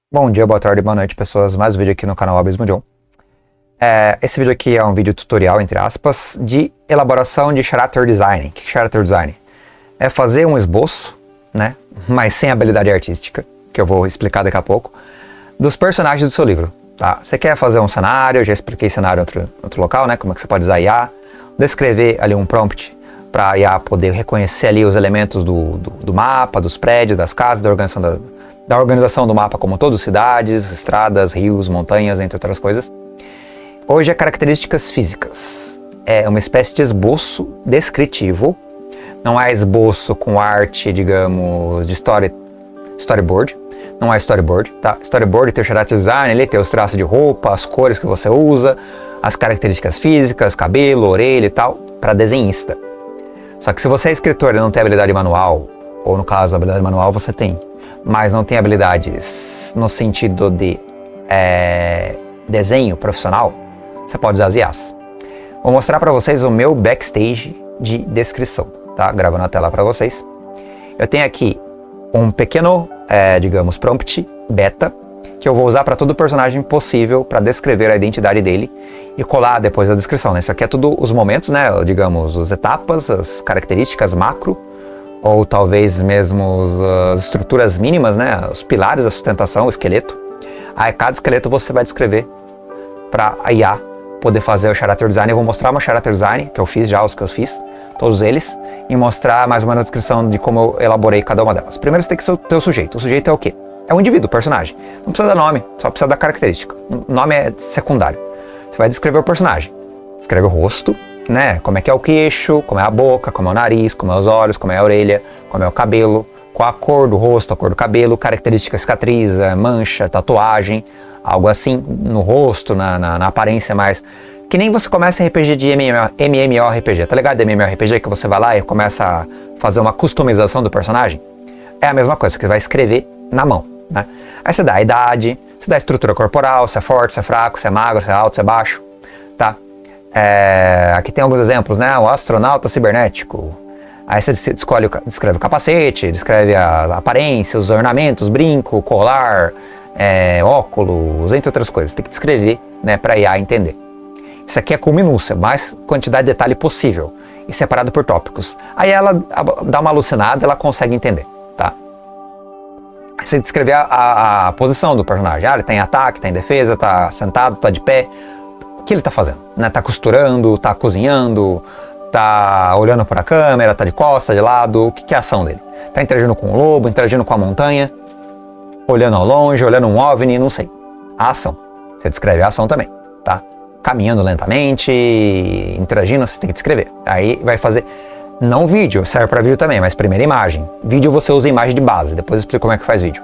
Bom dia, boa tarde, boa noite, pessoas. Mais um vídeo aqui no canal Abismo John. Esse vídeo aqui é um vídeo tutorial, entre aspas, de elaboração de character design. O que é character design? É fazer um esboço, né, mas sem habilidade artística, que eu vou explicar daqui a pouco, dos personagens do seu livro. Tá? Você quer fazer um cenário, eu já expliquei cenário em outro local, né, como é que você pode usar IA, descrever ali um prompt para a IA poder reconhecer ali os elementos do mapa, dos prédios, das casas, da organização do mapa como todo, cidades, estradas, rios, montanhas, entre outras coisas. Hoje é características físicas. É uma espécie de esboço descritivo. Não é esboço com arte, digamos, de storyboard. Não é storyboard, tá? Storyboard tem o character design, ele tem os traços de roupa, as cores que você usa, as características físicas, cabelo, orelha e tal, para desenhista. Só que se você é escritor e não tem habilidade manual, ou no caso, a habilidade manual você tem, mas não tem habilidades no sentido de desenho profissional, você pode usar as IAs. Vou mostrar para vocês o meu backstage de descrição, tá? Gravando a tela para vocês. Eu tenho aqui um pequeno, digamos, prompt beta, que eu vou usar para todo personagem possível para descrever a identidade dele e colar depois a descrição, né? Isso aqui é tudo os momentos, né? Digamos, as etapas, as características macro, ou talvez mesmo as estruturas mínimas, né? Os pilares da sustentação, o esqueleto. Aí cada esqueleto você vai descrever para a IA poder fazer o character design. Eu vou mostrar meu character design, que eu fiz já, os que eu fiz, todos eles, e mostrar mais ou menos a descrição de como eu elaborei cada uma delas. Primeiro você tem que ter o sujeito. O sujeito é o quê? É um indivíduo, personagem. Não precisa dar nome, só precisa dar característica. O nome é secundário. Você vai descrever o personagem. Descreve o rosto, né? Como é que é o queixo, como é a boca, como é o nariz, como é os olhos, como é a orelha, como é o cabelo, qual a cor do rosto, a cor do cabelo, característica cicatriz, mancha, tatuagem, algo assim no rosto, na aparência mais... Que nem você começa RPG de MMORPG, tá ligado? MMORPG que você vai lá e começa a fazer uma customização do personagem. É a mesma coisa, que você vai escrever na mão, né? Aí você dá a idade, você dá a estrutura corporal, se é forte, se é fraco, se é magro, se é alto, se é baixo, tá? Aqui tem alguns exemplos, né? O astronauta cibernético. Aí você descreve o capacete, descreve a aparência, os ornamentos, brinco, colar, óculos, entre outras coisas. Tem que descrever, né, para a IA entender. Isso aqui é com minúcia, mais quantidade de detalhe possível e separado por tópicos. Aí ela dá uma alucinada, ela consegue entender, tá? Aí você descrever a posição do personagem. Ele tá em ataque, tá em defesa, tá sentado, tá de pé. O que ele tá fazendo? Né? Tá costurando, tá cozinhando, tá olhando para a câmera, tá de costa, de lado. O que é a ação dele? Tá interagindo com o lobo, interagindo com a montanha, olhando ao longe, olhando um OVNI, não sei. A ação. Você descreve a ação também, tá? Caminhando lentamente, interagindo, você tem que descrever. Aí vai fazer, não vídeo, serve para vídeo também, mas primeiro imagem. Vídeo você usa imagem de base, depois eu explico como é que faz vídeo.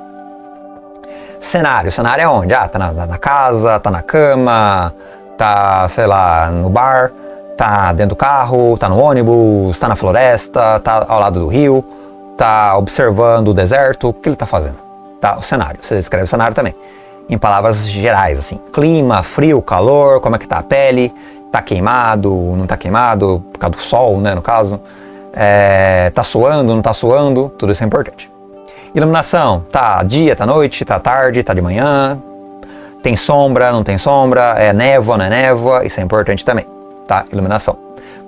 Cenário é onde? Tá na casa, tá na cama, tá, sei lá, no bar, tá dentro do carro, tá no ônibus, tá na floresta, tá ao lado do rio, tá observando o deserto, o que ele tá fazendo? Tá, o cenário, você descreve o cenário também. Em palavras gerais, assim, clima, frio, calor, como é que tá a pele, tá queimado, não tá queimado, por causa do sol, né, no caso, tá suando, não tá suando, tudo isso é importante. Iluminação, tá dia, tá noite, tá tarde, tá de manhã, tem sombra, não tem sombra, é névoa, não é névoa, isso é importante também, tá? Iluminação.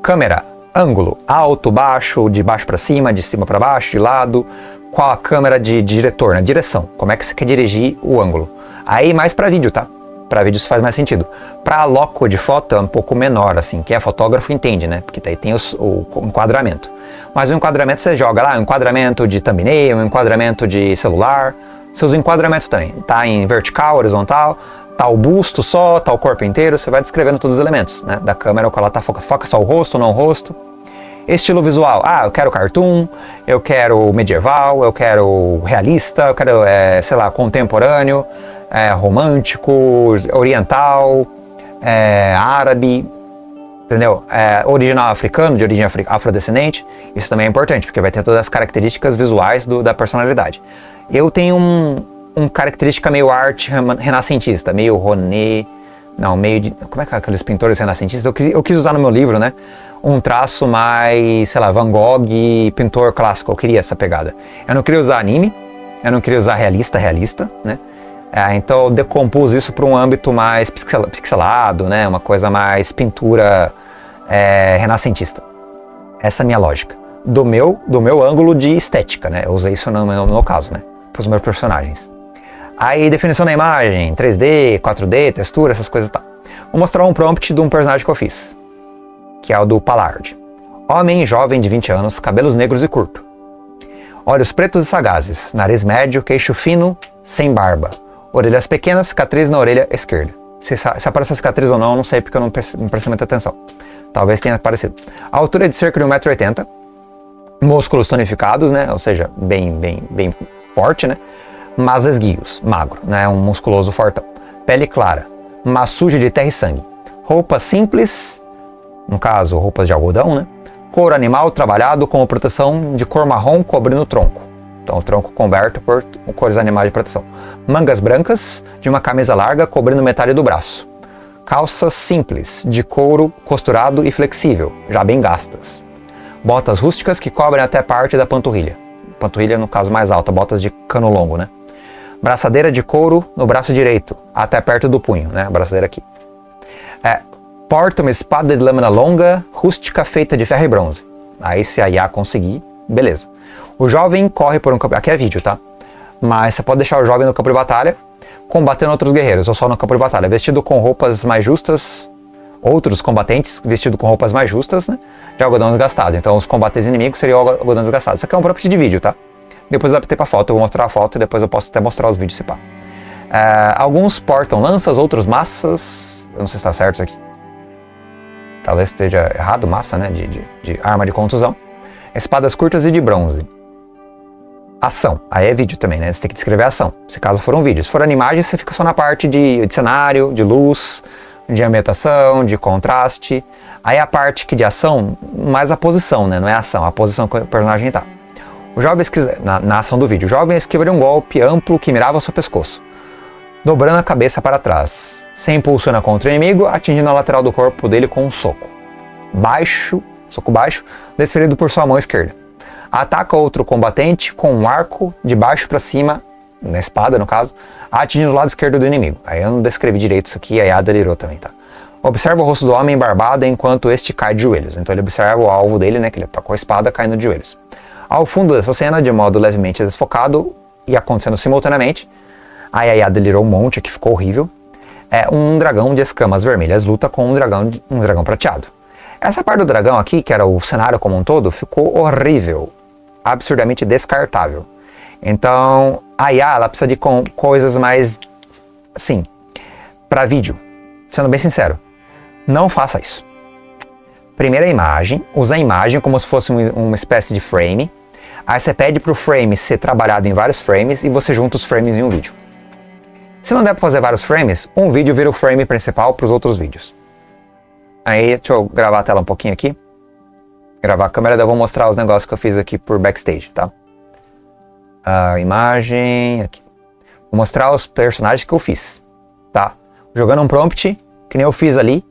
Câmera, ângulo, alto, baixo, de baixo para cima, de cima para baixo, de lado, qual a câmera de diretor, né? Direção, como é que você quer dirigir o ângulo. Aí mais para vídeo, tá? Para vídeo isso faz mais sentido. Para loco de foto é um pouco menor, assim, quem é fotógrafo entende, né? Porque daí tem o enquadramento. Mas o enquadramento você joga lá, um enquadramento de thumbnail, um enquadramento de celular. Você usa enquadramento também. Tá em vertical, horizontal, tá o busto só, tá o corpo inteiro. Você vai descrevendo todos os elementos, né? Da câmera, qual ela tá focada. Foca só o rosto, não o rosto. Estilo visual. Eu quero cartoon, eu quero medieval, eu quero realista, eu quero, sei lá, contemporâneo, romântico, oriental, árabe, entendeu? Original africano, de origem afrodescendente. Isso também é importante, porque vai ter todas as características visuais da personalidade. Eu tenho uma característica meio arte renascentista, meio René, não, meio de... Como é que é aqueles pintores renascentistas? Eu quis usar no meu livro, né? Um traço mais, sei lá, Van Gogh, pintor clássico. Eu queria essa pegada. Eu não queria usar anime, eu não queria usar realista, né? Então eu decompus isso para um âmbito mais pixelado, né? Uma coisa mais pintura renascentista. Essa é a minha lógica. Do meu ângulo de estética, né? Eu usei isso no meu caso, né? Para os meus personagens. Aí, definição da imagem, 3D, 4D, textura, essas coisas e tal. Vou mostrar um prompt de um personagem que eu fiz, que é o do Pallard. Homem jovem de 20 anos, cabelos negros e curto. Olhos pretos e sagazes, nariz médio, queixo fino, sem barba. Orelhas pequenas, cicatriz na orelha esquerda. Se apareceu cicatriz ou não, eu não sei porque eu não prestei muita atenção. Talvez tenha aparecido. A altura é de cerca de 1,80 m. Músculos tonificados, né? Ou seja, bem forte, né? Mas esguios, magro, né? Um musculoso fortão. Pele clara, mas suja de terra e sangue. Roupas simples, no caso, roupas de algodão, né? Couro animal trabalhado com proteção de cor marrom cobrindo o tronco. Então, o tronco coberto por cores animais de proteção. Mangas brancas de uma camisa larga cobrindo metade do braço. Calças simples, de couro costurado e flexível, já bem gastas. Botas rústicas que cobrem até parte da panturrilha. Panturrilha, no caso, mais alta, botas de cano longo, né? Braçadeira de couro no braço direito, até perto do punho, né? A braçadeira aqui. Porta uma espada de lâmina longa, rústica, feita de ferro e bronze. Aí, se a IA conseguir, beleza. O jovem corre por um campo... Aqui é vídeo, tá? Mas você pode deixar o jovem no campo de batalha, combatendo outros guerreiros, ou só no campo de batalha, vestido com roupas mais justas, outros combatentes vestidos com roupas mais justas, né? De algodão desgastado. Então, os combatentes inimigos seriam algodão desgastado. Isso aqui é um prompt de vídeo, tá? Depois eu adaptei pra foto, eu vou mostrar a foto e depois eu posso até mostrar os vídeos se pá. Alguns portam lanças, outros massas. Eu não sei se tá certo isso aqui. Talvez esteja errado, massa, né? De arma de contusão. Espadas curtas e de bronze. Ação. Aí é vídeo também, né? Você tem que descrever a ação, se caso for um vídeo. Se for animagem, você fica só na parte de cenário, de luz, de ambientação, de contraste. Aí a parte que de ação, mais a posição, né? Não é a ação, a posição que o personagem tá. O jovem na ação do vídeo. O jovem esquiva de um golpe amplo que mirava seu pescoço, dobrando a cabeça para trás. Se impulsiona contra o inimigo, atingindo a lateral do corpo dele com um soco. Soco baixo, desferido por sua mão esquerda. Ataca outro combatente com um arco de baixo para cima, na espada no caso, atingindo o lado esquerdo do inimigo. Aí eu não descrevi direito isso aqui, aí a delirou também, tá? Observa o rosto do homem barbado enquanto este cai de joelhos. Então ele observa o alvo dele, né, que ele tá com a espada caindo de joelhos. Ao fundo dessa cena, de modo levemente desfocado e acontecendo simultaneamente, aí a IA delirou um monte, aqui ficou horrível. Um dragão de escamas vermelhas luta com um dragão prateado. Essa parte do dragão aqui, que era o cenário como um todo, ficou horrível, absurdamente descartável. Então, a IA, ela precisa de coisas mais, assim, para vídeo. Sendo bem sincero, não faça isso. Primeira imagem, usa a imagem como se fosse uma espécie de frame. Aí você pede para o frame ser trabalhado em vários frames e você junta os frames em um vídeo. Se não der para fazer vários frames, um vídeo vira o frame principal para os outros vídeos. Aí, deixa eu gravar a tela um pouquinho aqui. Gravar a câmera, daí eu vou mostrar os negócios que eu fiz aqui por backstage, tá? A imagem, aqui. Vou mostrar os personagens que eu fiz, tá? Jogando um prompt, que nem eu fiz ali.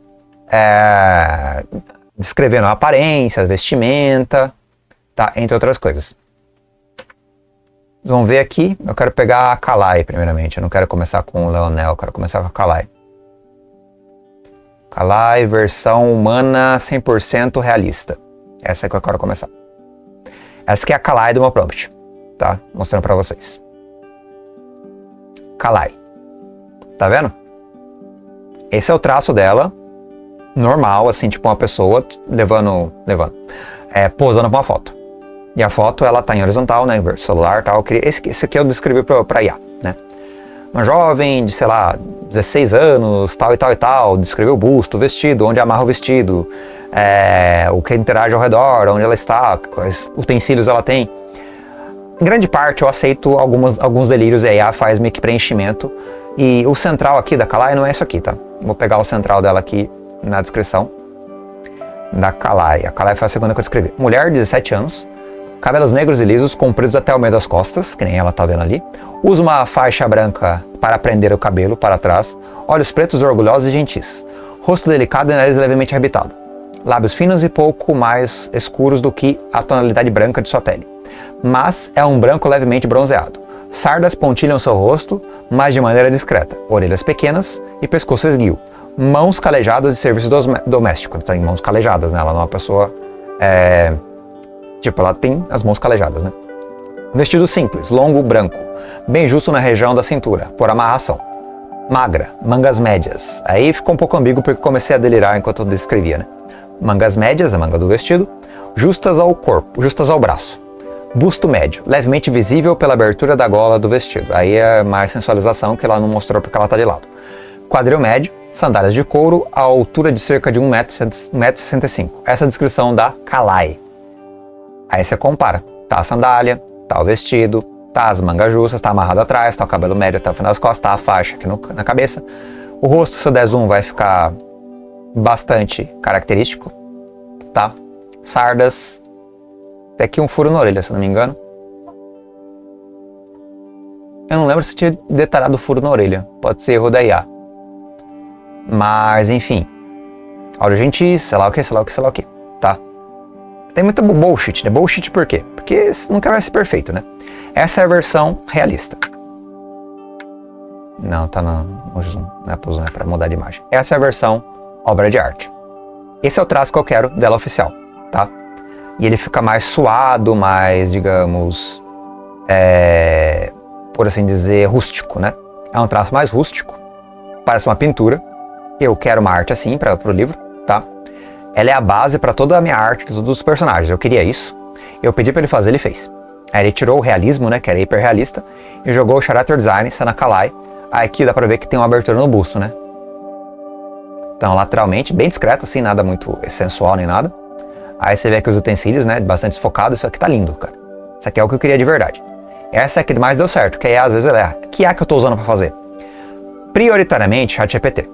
Descrevendo a aparência, a vestimenta, tá? Entre outras coisas. Vocês vão ver aqui, eu quero pegar a Kalai primeiramente, eu não quero começar com o Leonel, eu quero começar com a Kalai. Kalai, versão humana 100% realista. Essa é que eu quero começar. Essa aqui é a Kalai do meu prompt, tá? Mostrando pra vocês. Kalai. Tá vendo? Esse é o traço dela, normal, assim, tipo uma pessoa posando pra uma foto. E a foto, ela tá em horizontal, né, celular e tal. Esse aqui eu descrevi pra IA, né. Uma jovem de, sei lá, 16 anos, tal e tal e tal, descrevi o busto, o vestido, onde amarra o vestido, o que interage ao redor, onde ela está, quais utensílios ela tem. Em grande parte eu aceito alguns delírios e a IA faz meio que preenchimento. E o central aqui da Kalai não é isso aqui, tá? Vou pegar o central dela aqui na descrição da Kalai. A Kalai foi a segunda que eu descrevi. Mulher, 17 anos, cabelos negros e lisos, compridos até o meio das costas, que nem ela tá vendo ali. Usa uma faixa branca para prender o cabelo para trás. Olhos pretos, orgulhosos e gentis. Rosto delicado e nariz levemente arrebitado. Lábios finos e pouco mais escuros do que a tonalidade branca de sua pele. Mas é um branco levemente bronzeado. Sardas pontilham seu rosto, mas de maneira discreta. Orelhas pequenas e pescoço esguio. Mãos calejadas e serviço doméstico. Tem mãos calejadas, né? Ela não é uma pessoa... Tipo, ela tem as mãos calejadas, né? Vestido simples, longo, branco. Bem justo na região da cintura, por amarração. Magra, mangas médias. Aí ficou um pouco ambíguo porque comecei a delirar enquanto eu descrevia, né? Mangas médias, a manga do vestido. Justas ao corpo, justas ao braço. Busto médio, levemente visível pela abertura da gola do vestido. Aí é mais sensualização que ela não mostrou porque ela tá de lado. Quadril médio, sandálias de couro, a altura de cerca de 1,65 m. Essa é a descrição da Kalai. Aí você compara. Tá a sandália, tá o vestido, tá as mangas justas, tá amarrado atrás, tá o cabelo médio até o final das costas, tá a faixa aqui na cabeça. O rosto, se eu der zoom, vai ficar bastante característico, tá? Sardas. Tem aqui um furo na orelha, se eu não me engano. Eu não lembro se tinha detalhado o furo na orelha. Pode ser erro da IA. Mas, enfim. Olha, gente, sei lá o que, tá? Tem muita bullshit, né? Bullshit por quê? Porque nunca vai ser perfeito, né? Essa é a versão realista. Não, tá no zoom. Não é pra mudar de imagem. Essa é a versão obra de arte. Esse é o traço que eu quero dela oficial, tá? E ele fica mais suado, mais, digamos, por assim dizer, rústico, né? É um traço mais rústico, parece uma pintura. Eu quero uma arte assim para o livro, tá? Ela é a base para toda a minha arte, todos os personagens. Eu queria isso, eu pedi para ele fazer, ele fez. Aí ele tirou o realismo, né, que era hiperrealista, e jogou o character design, Sanakalai. Aí aqui dá para ver que tem uma abertura no busto, né? Então, lateralmente, bem discreto, assim, nada muito sensual nem nada. Aí você vê aqui os utensílios, né, bastante desfocado. Isso aqui tá lindo, cara. Isso aqui é o que eu queria de verdade. Essa é a que mais deu certo, que aí às vezes que é a que eu tô usando para fazer? Prioritariamente, ChatGPT.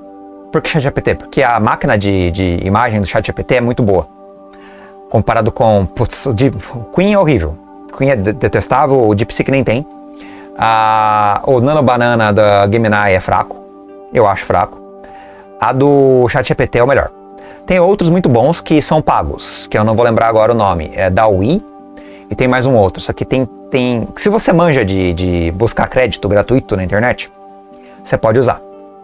Por que ChatGPT? Porque a máquina de imagem do ChatGPT é muito boa. Comparado com... Putz, o Queen é horrível. Queen é detestável, o DeepSeek nem tem. O Nano Banana da Gemini é fraco. Eu acho fraco. A do ChatGPT é o melhor. Tem outros muito bons que são pagos, que eu não vou lembrar agora o nome. É DALL-E e tem mais um outro. Isso aqui tem... Se você manja de buscar crédito gratuito na internet, você pode usar.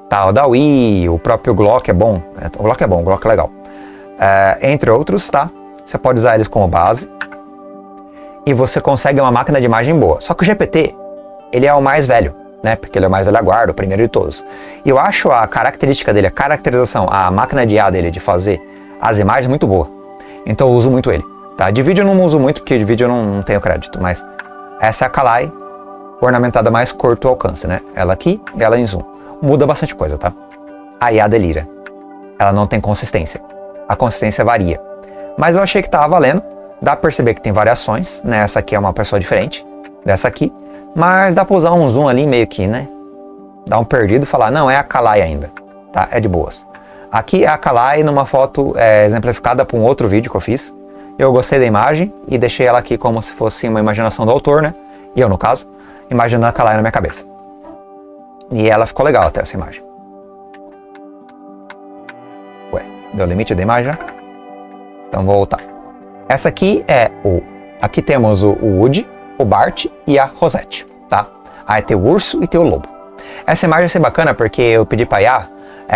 Tá, o DALL-E, o próprio Grok é bom. O Grok é bom, o Grok é legal. Entre outros, tá? Você pode usar eles como base. E você consegue uma máquina de imagem boa. Só que o GPT, ele é o mais velho, né? Porque ele é o mais velho guarda, o primeiro de todos. E eu acho a característica dele, a caracterização, a máquina de IA dele de fazer as imagens muito boa. Então eu uso muito ele. Tá? De vídeo eu não uso muito, porque de vídeo eu não tenho crédito, mas essa é a Kalai, ornamentada mais curto alcance, né? Ela aqui e ela em zoom. Muda bastante coisa, tá? A IA delira. Ela não tem consistência. A consistência varia. Mas eu achei que tava valendo. Dá pra perceber que tem variações, né? Essa aqui é uma pessoa diferente dessa aqui. Mas dá pra usar um zoom ali meio que, né? Dar um perdido e falar, não, é a Kalai ainda. Tá? É de boas. Aqui é a Kalai numa foto exemplificada por um outro vídeo que eu fiz. Eu gostei da imagem e deixei ela aqui como se fosse uma imaginação do autor, né? E eu, no caso, imaginando a Kalai na minha cabeça. E ela ficou legal até essa imagem. Ué, deu o limite da imagem já? Então vou voltar. Essa aqui é Aqui temos o Woody, o Bart e a Rosette, tá? Aí tem o urso e tem o lobo. Essa imagem vai ser bacana porque eu pedi pra IA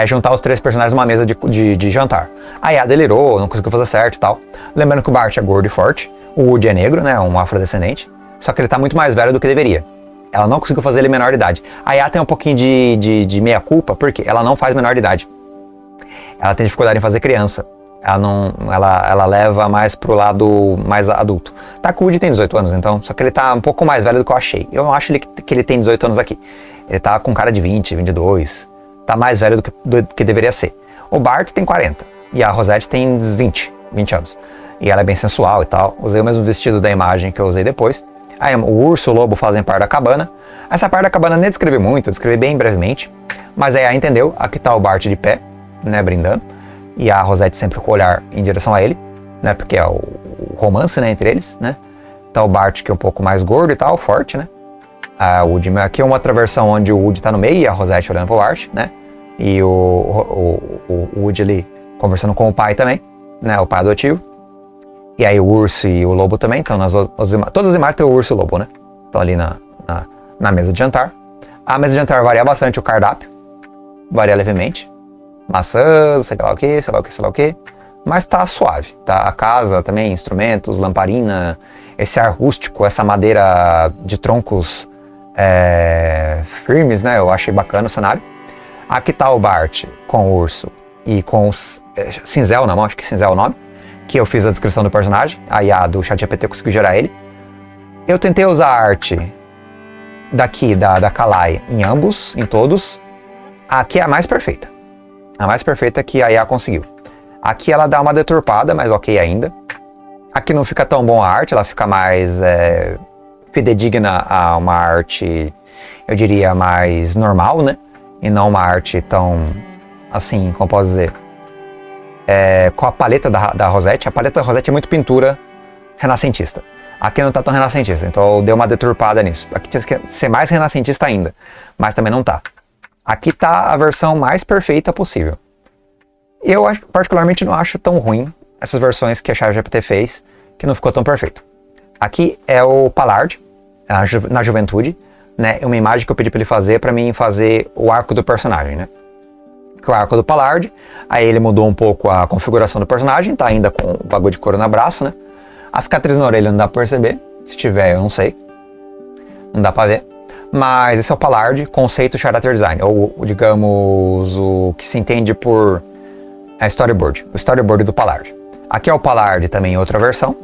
juntar os 3 personagens numa mesa de jantar. A IA delirou, não conseguiu fazer certo e tal. Lembrando que o Bart é gordo e forte, o Woody é negro, né? Um afrodescendente. Só que ele tá muito mais velho do que deveria. Ela não conseguiu fazer ele menor de idade. A IA tem um pouquinho de meia-culpa, porque ela não faz menor de idade. Ela tem dificuldade em fazer criança. Ela leva mais pro lado mais adulto. Tá, que o Woody tem 18 anos, então, só que ele tá um pouco mais velho do que eu achei. Eu não acho que ele tem 18 anos aqui. Ele tá com cara de 20, 22. Tá mais velho do que deveria ser. O Bart tem 40 e a Rosette tem 20 anos. E ela é bem sensual e tal. Usei o mesmo vestido da imagem que eu usei depois. Aí o urso e o lobo fazem parte da cabana. Essa parte da cabana nem descrevi muito, eu descrevi bem brevemente. Mas aí entendeu, aqui tá o Bart de pé, né, brindando. E a Rosette sempre com o olhar em direção a ele, né, porque é o romance, né, entre eles, né. Tá o Bart que é um pouco mais gordo e tal, forte, né. O Woody, aqui é uma outra versão onde o Woody tá no meio e a Rosette olhando pro Bart, né. E o Woody ali conversando com o pai também, né, o pai adotivo. E aí o urso e o lobo também, então todas as imagens tem o urso e o lobo, né. Estão ali na mesa de jantar. A mesa de jantar varia bastante o cardápio, varia levemente. Maçãs, sei lá o que, sei lá o que, sei lá o que. Mas tá suave, tá? A casa também, instrumentos, lamparina, esse ar rústico, essa madeira de troncos firmes, né? Eu achei bacana o cenário. Aqui tá o Bart com o urso e com o cinzel na mão, acho que cinzel é o nome, que eu fiz a descrição do personagem, a IA do ChatGPT conseguiu gerar ele. Eu tentei usar a arte daqui, da Kalai, em ambos, em todos. Aqui é a mais perfeita. A mais perfeita que a IA conseguiu. Aqui ela dá uma deturpada, mas ok ainda. Aqui não fica tão bom a arte, ela fica mais fidedigna a uma arte, eu diria, mais normal, né? E não uma arte tão, assim, como posso dizer, com a paleta da Rosette. A paleta da Rosette é muito pintura renascentista. Aqui não tá tão renascentista, então eu dei uma deturpada nisso. Aqui tinha que ser mais renascentista ainda, mas também não tá. Aqui tá a versão mais perfeita possível. Eu particularmente não acho tão ruim essas versões que a ChatGPT fez, que não ficou tão perfeito. Aqui é o Pallard, na juventude, né? Uma imagem que eu pedi para ele fazer, para mim fazer o arco do personagem, né? Que é o arco do Pallard. Aí ele mudou um pouco a configuração do personagem, tá ainda com o bagulho de couro no braço, né? A cicatriz na orelha não dá pra perceber. Se tiver, eu não sei. Não dá pra ver. Mas esse é o Pallard, conceito character design. Ou, digamos, o que se entende por storyboard. O storyboard do Pallard. Aqui é o Pallard também, outra versão,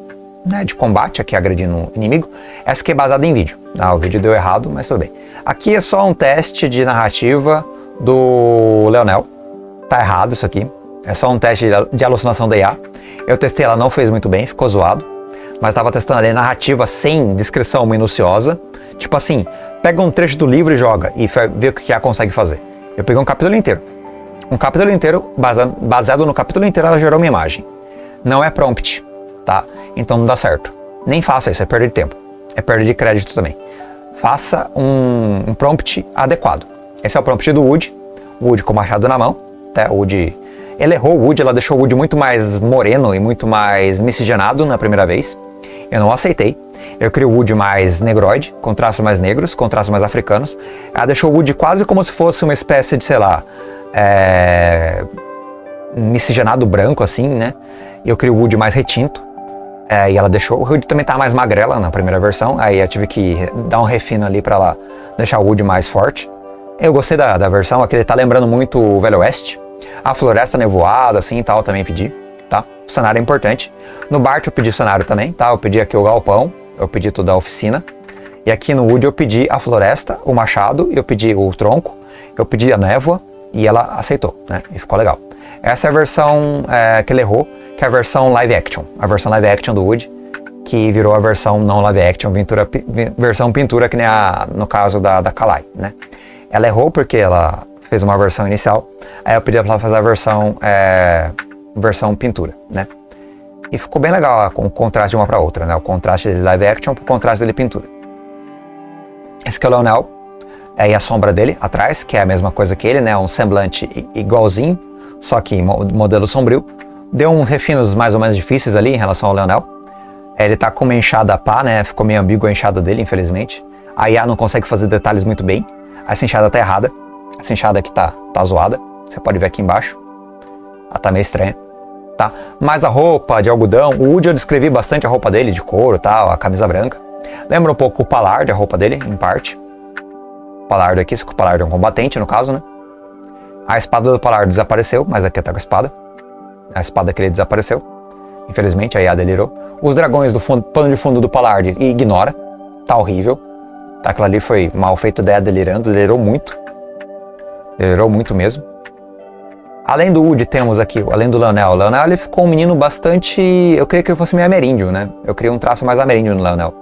né, de combate, aqui agredindo o inimigo. Essa aqui é baseada em vídeo. O vídeo deu errado, mas tudo bem. Aqui é só um teste de narrativa do Leonel. Tá errado isso aqui. É só um teste de alucinação da IA. Eu testei, ela não fez muito bem, ficou zoado. Mas estava testando ali narrativa sem descrição minuciosa. Tipo assim, pega um trecho do livro e joga e vê o que ela consegue fazer. Eu peguei um capítulo inteiro. Um capítulo inteiro, baseado no capítulo inteiro, ela gerou uma imagem. Não é prompt, tá? Então não dá certo. Nem faça isso, é perda de tempo. É perda de crédito também. Faça um prompt adequado. Esse é o prompt do Woody. O Woody com o machado na mão. Tá? O Woody... Ele errou o Woody, ela deixou o Woody muito mais moreno e muito mais miscigenado na primeira vez. Eu não aceitei. Eu criei o Woody mais negroide, com traços mais negros, com traços mais africanos. Ela deixou o Woody quase como se fosse uma espécie de, sei lá, miscigenado branco, assim, né? Eu criei o Woody mais retinto. E ela deixou. O Woody também tá mais magrela na primeira versão. Aí eu tive que dar um refino ali pra ela deixar o Woody mais forte. Eu gostei da versão, aqui ele tá lembrando muito o Velho Oeste. A floresta nevoada, assim e tal, também pedi, tá? O cenário é importante. No Bart eu pedi o cenário também, tá? Eu pedi aqui o galpão, eu pedi toda a oficina. E aqui no Woody eu pedi a floresta, o machado, eu pedi o tronco, eu pedi a névoa e ela aceitou, né? E ficou legal. Essa é a versão que ele errou, que é a versão live action. A versão live action do Woody, que virou a versão não live action, versão pintura, que nem no caso da Kalai, né? Ela errou porque ela fez uma versão inicial, aí eu pedi pra ela fazer a versão pintura, né? E ficou bem legal com o contraste de uma pra outra, né? O contraste de live action pro contraste dele pintura. Esse aqui é o Leonel, e a sombra dele atrás, que é a mesma coisa que ele, né? Um semblante igualzinho, só que modelo sombrio. Deu uns refinos mais ou menos difíceis ali em relação ao Leonel. Ele tá com uma enxada a pá, né? Ficou meio ambígua a enxada dele, infelizmente. A IA não consegue fazer detalhes muito bem. Essa enxada tá errada. Essa enxada aqui tá zoada. Você pode ver aqui embaixo. Ela tá meio estranha. Tá? Mas a roupa de algodão, o Woody eu descrevi bastante a roupa dele, de couro e tal, a camisa branca. Lembra um pouco o Pallard, a roupa dele, em parte. O Pallard aqui, o Pallard é um combatente, no caso, né? A espada do Pallard desapareceu, mas aqui tá com a espada. A espada que ele desapareceu. Infelizmente, a IA delirou. Os dragões do pano de fundo do Pallard ignora. Tá horrível. Tá, aquilo ali foi mal feito dela delirando, delirou muito. Delirou muito mesmo. Além do Woody, temos aqui, além do Leonel. O Leonel, ele ficou um menino bastante... Eu queria que ele fosse meio ameríndio, né? Eu queria um traço mais ameríndio no Leonel.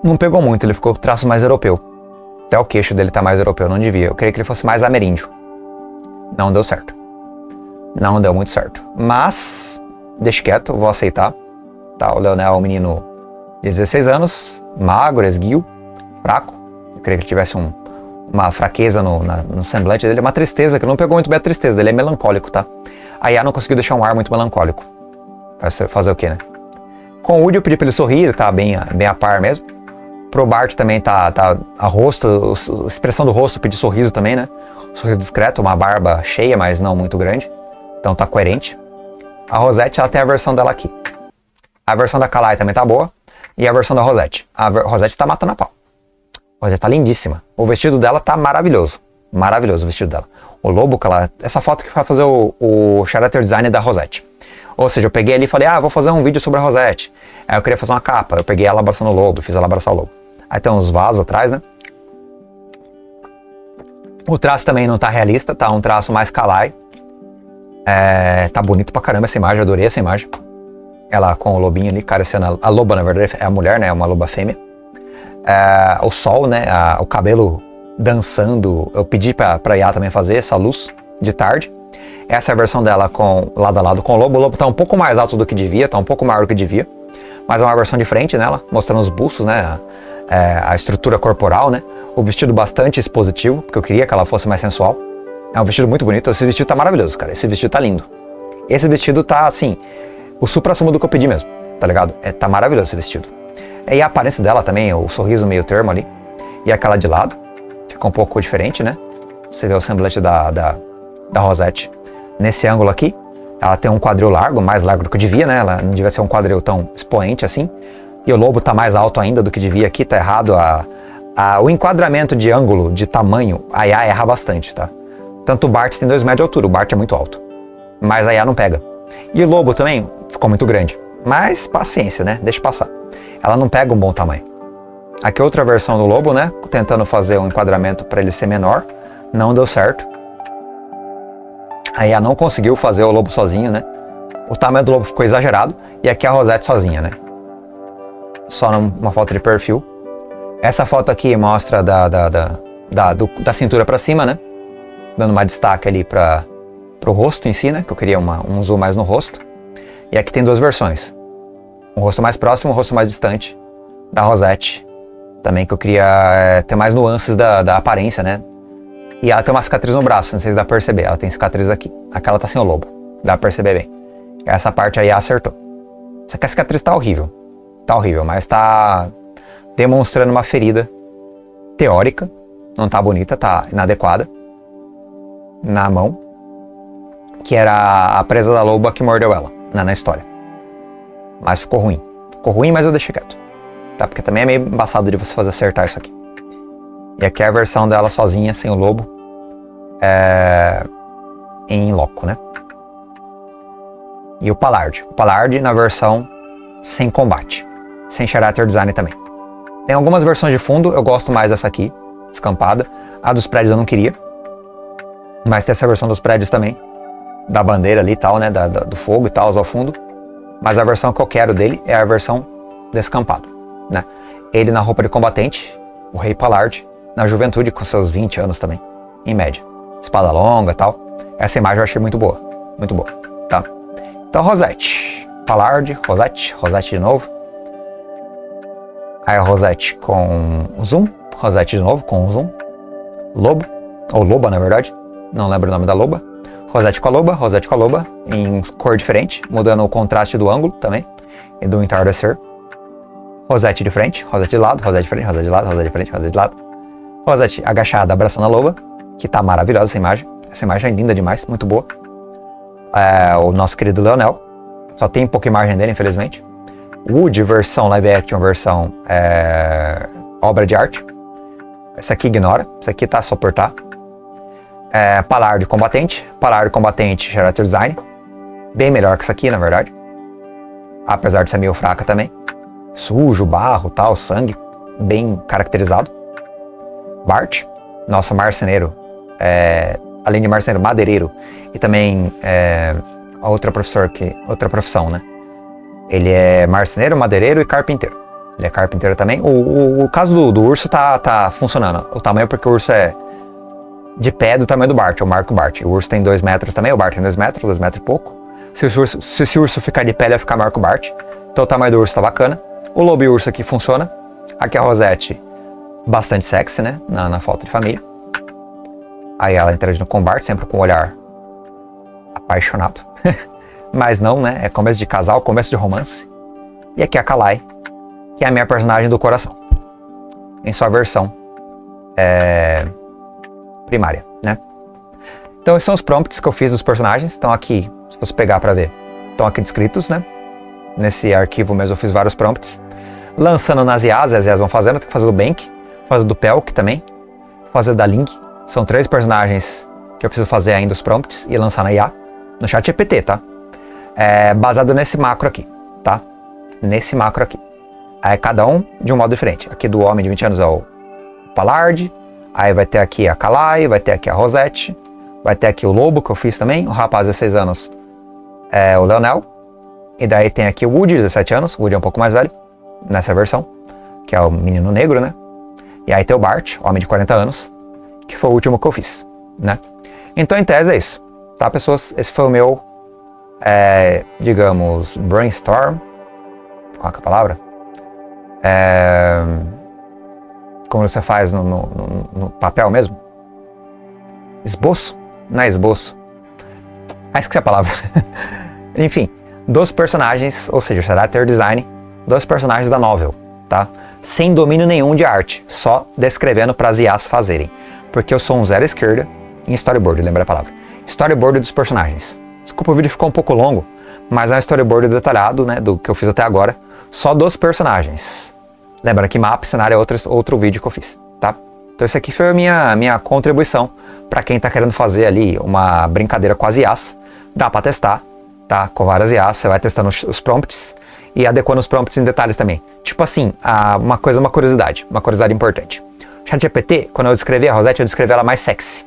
Não pegou muito, ele ficou traço mais europeu. Até o queixo dele tá mais europeu, não devia. Eu queria que ele fosse mais ameríndio. Não deu certo. Não deu muito certo. Mas, deixa quieto, vou aceitar. Tá, o Leonel é um menino de 16 anos, magro, esguio, fraco. Eu queria que ele tivesse uma fraqueza no semblante dele, uma tristeza, que não pegou muito bem a tristeza dele, é melancólico, tá? A IA não conseguiu deixar um ar muito melancólico. Vai fazer o quê, né? Com o Woody eu pedi pra ele sorrir, ele tá bem a par mesmo. Pro Bart também tá a rosto, a expressão do rosto, pedir sorriso também, né? Sorriso discreto, uma barba cheia, mas não muito grande. Então tá coerente. A Rosette, ela tem a versão dela aqui. A versão da Kalai também tá boa. E a versão da Rosette. A Rosette tá matando a pau. A Rosette tá lindíssima. O vestido dela tá maravilhoso. Maravilhoso o vestido dela. O lobo que ela... Essa foto que vai fazer o character design da Rosette. Ou seja, eu peguei ali e falei, vou fazer um vídeo sobre a Rosette. Aí eu queria fazer uma capa. Eu peguei ela abraçando o lobo, fiz ela abraçar o lobo. Aí tem uns vasos atrás, né? O traço também não tá realista, tá um traço mais Kalai. Tá bonito pra caramba essa imagem, adorei essa imagem. Ela com o lobinho ali, carecendo a loba, na verdade, é a mulher, né? É uma loba fêmea. O sol, né? O cabelo dançando. Eu pedi pra Iá também fazer essa luz de tarde. Essa é a versão dela com lado a lado com o lobo. O lobo tá um pouco mais alto do que devia, tá um pouco maior do que devia. Mas é uma versão de frente nela, mostrando os bustos, né? A estrutura corporal, né? O vestido bastante expositivo, porque eu queria que ela fosse mais sensual. É um vestido muito bonito. Esse vestido tá maravilhoso, cara. Esse vestido tá lindo. Esse vestido tá, assim, o supra-sumo do que eu pedi mesmo, tá ligado? Tá maravilhoso esse vestido. E a aparência dela também, o sorriso meio termo ali. E aquela de lado. Fica um pouco diferente, né? Você vê o semblante da Rosette. Nesse ângulo aqui, ela tem um quadril largo, mais largo do que devia, né? Ela não devia ser um quadril tão expoente assim. E o lobo tá mais alto ainda do que devia aqui, tá errado. O enquadramento de ângulo, de tamanho, a Iá erra bastante, tá? Tanto o Bart tem 2 metros de altura, o Bart é muito alto. Mas a Iá não pega. E o lobo também ficou muito grande. Mas paciência, né? Deixa passar. Ela não pega um bom tamanho. Aqui outra versão do lobo, né? Tentando fazer um enquadramento para ele ser menor. Não deu certo. A Iá não conseguiu fazer o lobo sozinho, né? O tamanho do lobo ficou exagerado. E aqui a Rosette sozinha, né? Só numa foto de perfil. Essa foto aqui mostra da cintura para cima, né? Dando mais destaque ali para o rosto em si, né? Que eu queria um zoom mais no rosto. E aqui tem 2 versões. Um rosto mais próximo, um rosto mais distante da Rosette. Também que eu queria ter mais nuances da aparência, né? E ela tem uma cicatriz no braço, não sei se dá pra perceber. Ela tem cicatriz aqui. Aquela tá sem o lobo. Dá pra perceber bem. Essa parte aí acertou. Só que a cicatriz tá horrível. Tá horrível, mas tá demonstrando uma ferida teórica. Não tá bonita, tá inadequada. Na mão. Que era a presa da loba que mordeu ela, na história. Mas ficou ruim. Ficou ruim, mas eu deixei quieto. Tá? Porque também é meio embaçado de você fazer acertar isso aqui. E aqui é a versão dela sozinha, sem o lobo. Em loco, né? E o Pallard. O Pallard na versão sem combate. Sem character design também. Tem algumas versões de fundo, eu gosto mais dessa aqui, descampada. A dos prédios eu não queria. Mas tem essa versão dos prédios também. Da bandeira ali e tal, né? Do fogo e tal, ao fundo. Mas a versão que eu quero dele é a versão descampado, né? Ele na roupa de combatente, o Rei Pallard, na juventude, com seus 20 anos também, em média. Espada longa e tal. Essa imagem eu achei muito boa, tá? Então, Rosette. Pallard, Rosette de novo. Aí a Rosette com o zoom, Rosette de novo com o zoom. Lobo, ou loba na verdade, não lembro o nome da loba. Rosette com a loba, em cor diferente, mudando o contraste do ângulo também, e do entardecer. Rosette de frente, Rosette de lado, Rosette de frente, Rosette de lado, Rosette de frente, Rosette de lado. Rosette agachada, abraçando a loba, que tá maravilhosa essa imagem. Essa imagem é linda demais, muito boa. O nosso querido Leonel, só tem pouca imagem dele, infelizmente. Woody, versão live action, versão obra de arte. Essa aqui ignora, essa aqui tá só por tá. Pallard combatente, character design. Bem melhor que essa aqui, na verdade. Apesar de ser meio fraca também. Sujo, barro, tal, sangue. Bem caracterizado. Bart, nosso marceneiro. Além de marceneiro, madeireiro. E também outra profissão, né? Ele é marceneiro, madeireiro e carpinteiro. Ele é carpinteiro também. O caso do urso tá funcionando. O tamanho porque o urso é de pé do tamanho do Bart, eu marco o Bart. O urso tem 2 metros também, o Bart tem 2 metros e pouco. Se esse urso ficar de pé, ele vai ficar maior que o Bart. Então o tamanho do urso tá bacana. O lobo e o urso aqui funciona. Aqui a Rosette, bastante sexy, né? Na foto de família. Aí ela interagindo com o Bart, sempre com um olhar apaixonado. Mas não, né? É começo de casal, começo de romance. E aqui a Kalai, que é a minha personagem do coração. em sua versão primária, né? Então esses são os prompts que eu fiz dos personagens. Estão aqui, se você pegar para ver, estão aqui descritos, né? Nesse arquivo mesmo eu fiz vários prompts. Lançando nas IAs, as IAs vão fazendo, tem que fazer do Bank, fazer do Pelk também, fazer da Link. São 3 personagens que eu preciso fazer ainda os prompts e lançar na IA, no ChatGPT, tá? Baseado nesse macro aqui, tá? Nesse macro aqui. Cada um de um modo diferente. Aqui do homem de 20 anos é o Pallard, aí vai ter aqui a Kalai, vai ter aqui a Rosette, vai ter aqui o Lobo, que eu fiz também, o rapaz de 16 anos é o Leonel, e daí tem aqui o Woody, 17 anos, o Woody é um pouco mais velho, nessa versão, que é o menino negro, né? E aí tem o Bart, homem de 40 anos, que foi o último que eu fiz, né? Então, em tese, é isso, tá, pessoas? Esse foi o meu, digamos, brainstorm, qual é a palavra? Como você faz no papel mesmo? Esboço? Não é esboço. Esqueci a palavra. Enfim, dos personagens, ou seja, character design, dos personagens da novel, tá? Sem domínio nenhum de arte, só descrevendo para as IAs fazerem. Porque eu sou um zero esquerda em storyboard, lembra a palavra. Storyboard dos personagens. Desculpa, o vídeo ficou um pouco longo, mas é um storyboard detalhado, né, do que eu fiz até agora, só dos personagens. Lembra que mapa e cenário é outro vídeo que eu fiz, tá? Então esse aqui foi a minha contribuição para quem está querendo fazer ali uma brincadeira com as IAs. Dá para testar, tá? Com várias IAs, você vai testando os prompts e adequando os prompts em detalhes também. Tipo assim, uma curiosidade importante. O ChatGPT, quando eu descrevi a Rosette, eu descrevi ela mais sexy,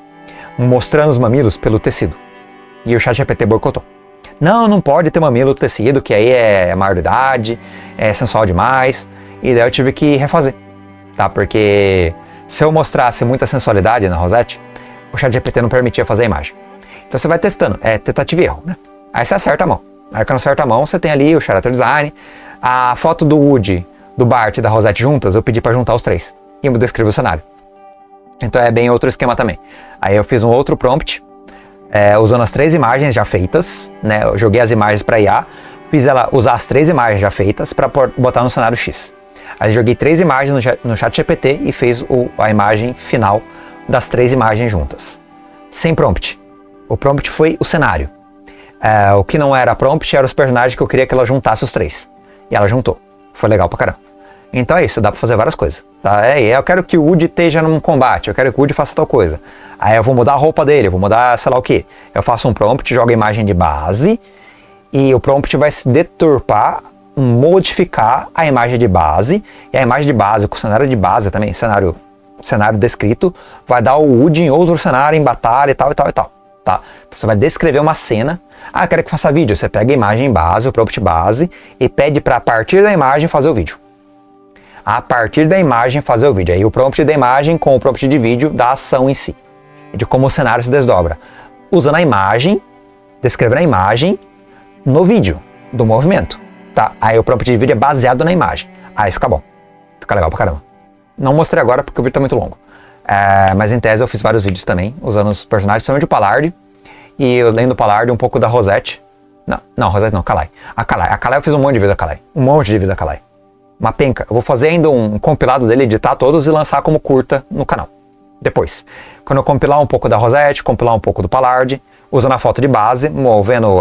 mostrando os mamilos pelo tecido. E o ChatGPT boicotou. Não pode ter mamilo do tecido, que aí é maior de idade, é sensual demais. E daí eu tive que refazer, tá? Porque se eu mostrasse muita sensualidade na Rosette, o ChatGPT não permitia fazer a imagem. Então você vai testando, tentativa e erro, né? Aí você acerta a mão. Aí quando acerta a mão, você tem ali o character design, a foto do Woody, do Bart e da Rosette juntas, eu pedi para juntar os 3 e eu descrevi o cenário. Então é bem outro esquema também. Aí eu fiz um outro prompt, usando as 3 imagens já feitas, né? Eu joguei as imagens para IA, fiz ela usar as 3 imagens já feitas para botar no cenário X. Aí joguei 3 imagens no ChatGPT e fez a imagem final das 3 imagens juntas. Sem prompt. O prompt foi o cenário. O que não era prompt eram os personagens que eu queria que ela juntasse os 3. E ela juntou. Foi legal pra caramba. Então é isso, dá pra fazer várias coisas. Tá? Eu quero que o Woody esteja num combate, eu quero que o Woody faça tal coisa. Aí eu vou mudar a roupa dele, eu vou mudar sei lá o que. Eu faço um prompt, jogo a imagem de base e o prompt vai se deturpar, modificar a imagem de base, e a imagem de base, com o cenário de base também, cenário descrito, vai dar o Woody em outro cenário, em batalha e tal. Tá? Então você vai descrever uma cena. Eu quero que faça vídeo. Você pega a imagem base, o prompt base, e pede para a partir da imagem fazer o vídeo. A partir da imagem fazer o vídeo. Aí o prompt da imagem com o prompt de vídeo da ação em si, de como o cenário se desdobra. Usando a imagem, descrevendo a imagem no vídeo do movimento. Tá? Aí o prompt de vídeo é baseado na imagem. Aí fica bom. Fica legal pra caramba. Não mostrei agora porque o vídeo tá muito longo. Mas em tese eu fiz vários vídeos também, usando os personagens, principalmente o Pallard. E além do Pallard, um pouco da Rosette. Rosette não, Kalai. A Kalai eu fiz um monte de vídeo da Kalai. Um monte de vídeo da Kalai. Uma penca. Eu vou fazer ainda um compilado dele, editar todos e lançar como curta no canal. Depois. Quando eu compilar um pouco da Rosette, compilar um pouco do Pallard, usando a foto de base, movendo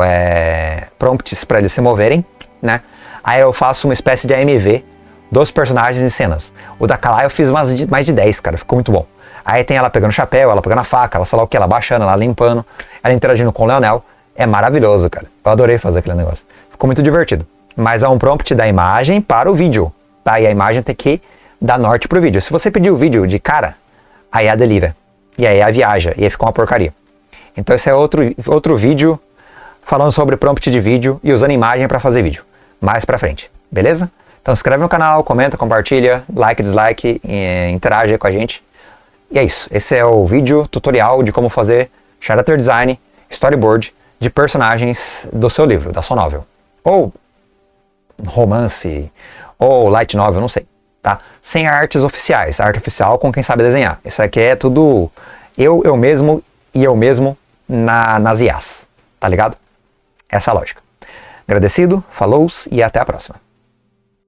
prompts para eles se moverem, né? Aí eu faço uma espécie de AMV dos personagens em cenas. O da Kalai eu fiz mais de 10, cara. Ficou muito bom. Aí tem ela pegando o chapéu, ela pegando a faca, ela sei lá o que, ela baixando, ela limpando, ela interagindo com o Leonel. É maravilhoso, cara. Eu adorei fazer aquele negócio. Ficou muito divertido. Mas é um prompt da imagem para o vídeo, tá? E a imagem tem que dar norte pro vídeo. Se você pedir o vídeo de cara, aí a delira. E aí a viaja. E aí fica uma porcaria. Então esse é outro vídeo falando sobre prompt de vídeo e usando imagem para fazer vídeo. Mais pra frente. Beleza? Então se inscreve no canal, comenta, compartilha, like, dislike, interage com a gente. E é isso. Esse é o vídeo tutorial de como fazer character design, storyboard de personagens do seu livro, da sua novel. Ou romance, ou light novel, não sei. Tá? Sem artes oficiais. Arte oficial com quem sabe desenhar. Isso aqui é tudo eu mesmo e eu mesmo nas IAs. Tá ligado? Essa é a lógica. Agradecido, falou e até a próxima.